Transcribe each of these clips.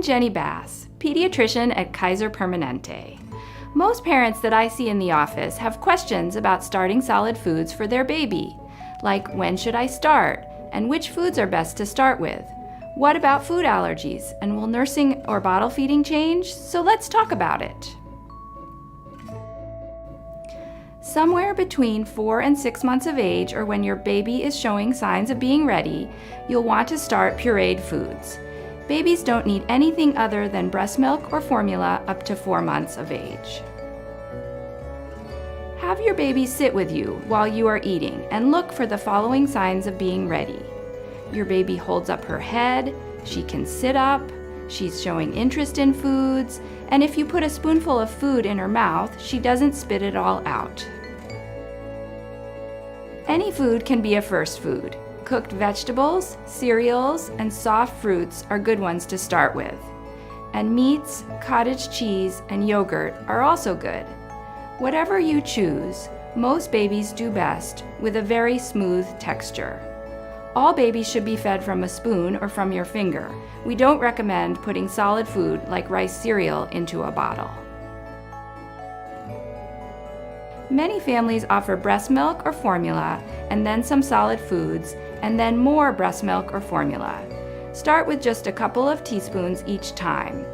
Jenny Bass, pediatrician at Kaiser Permanente. Most parents that I see in the office have questions about starting solid foods for their baby, like when should I start, and which foods are best to start with? What about food allergies, and will nursing or bottle feeding change? So let's talk about it. Somewhere between 4 and 6 months of age, or when your baby is showing signs of being ready, you'll want to start pureed foods. Babies don't need anything other than breast milk or formula up to 4 months of age. Have your baby sit with you while you are eating and look for the following signs of being ready. Your baby holds up her head, she can sit up, she's showing interest in foods, and if you put a spoonful of food in her mouth, she doesn't spit it all out. Any food can be a first food. Cooked vegetables, cereals, and soft fruits are good ones to start with. And meats, cottage cheese, and yogurt are also good. Whatever you choose, most babies do best with a very smooth texture. All babies should be fed from a spoon or from your finger. We don't recommend putting solid food like rice cereal into a bottle. Many families offer breast milk or formula, and then some solid foods, and then more breast milk or formula. Start with just a couple of teaspoons each time.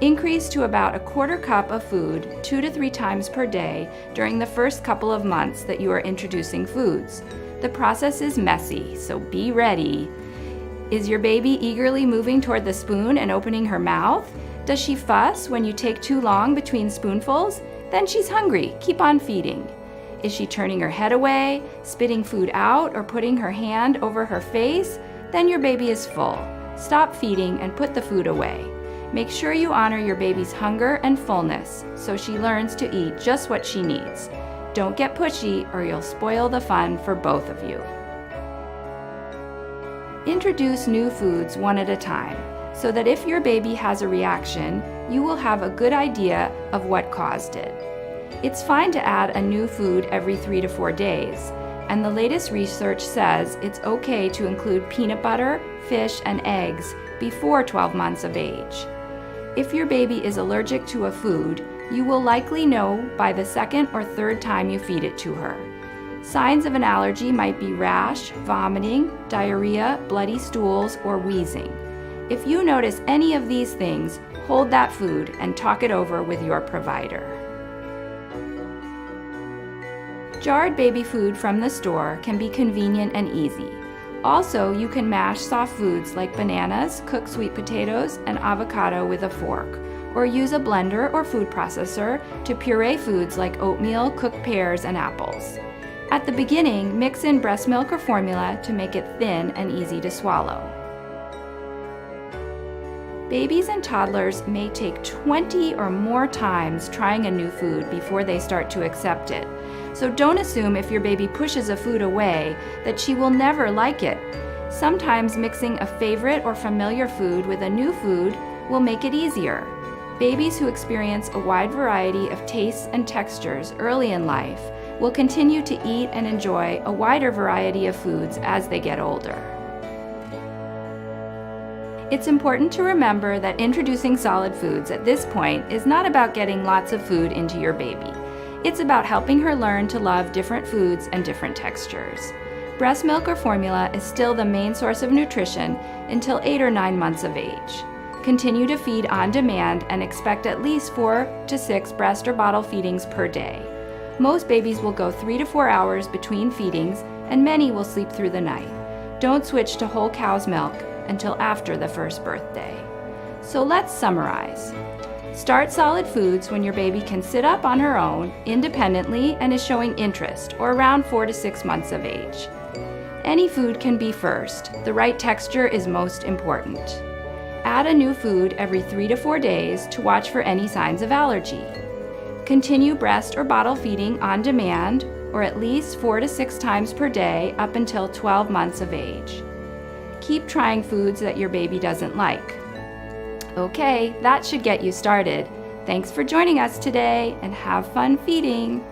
Increase to about a quarter cup of food 2 to 3 times per day during the first couple of months that you are introducing foods. The process is messy, so be ready. Is your baby eagerly moving toward the spoon and opening her mouth? Does she fuss when you take too long between spoonfuls? Then she's hungry. Keep on feeding. Is she turning her head away, spitting food out, or putting her hand over her face? Then your baby is full. Stop feeding and put the food away. Make sure you honor your baby's hunger and fullness so she learns to eat just what she needs. Don't get pushy or you'll spoil the fun for both of you. Introduce new foods one at a time so that if your baby has a reaction, you will have a good idea of what caused it. It's fine to add a new food every 3 to 4 days, and the latest research says it's okay to include peanut butter, fish, and eggs before 12 months of age. If your baby is allergic to a food, you will likely know by the second or third time you feed it to her. Signs of an allergy might be rash, vomiting, diarrhea, bloody stools, or wheezing. If you notice any of these things, hold that food and talk it over with your provider. Jarred baby food from the store can be convenient and easy. Also, you can mash soft foods like bananas, cooked sweet potatoes, and avocado with a fork, or use a blender or food processor to puree foods like oatmeal, cooked pears, and apples. At the beginning, mix in breast milk or formula to make it thin and easy to swallow. Babies and toddlers may take 20 or more times trying a new food before they start to accept it. So don't assume if your baby pushes a food away that she will never like it. Sometimes mixing a favorite or familiar food with a new food will make it easier. Babies who experience a wide variety of tastes and textures early in life will continue to eat and enjoy a wider variety of foods as they get older. It's important to remember that introducing solid foods at this point is not about getting lots of food into your baby. It's about helping her learn to love different foods and different textures. Breast milk or formula is still the main source of nutrition until 8 or 9 months of age. Continue to feed on demand and expect at least 4 to 6 breast or bottle feedings per day. Most babies will go 3 to 4 hours between feedings, and many will sleep through the night. Don't switch to whole cow's milk until after the first birthday. So let's summarize. Start solid foods when your baby can sit up on her own independently and is showing interest, or around 4 to 6 months of age. Any food can be first. The right texture is most important. Add a new food every 3 to 4 days to watch for any signs of allergy. Continue breast or bottle feeding on demand, or at least 4 to 6 times per day up until 12 months of age. Keep trying foods that your baby doesn't like. Okay, that should get you started. Thanks for joining us today, and have fun feeding.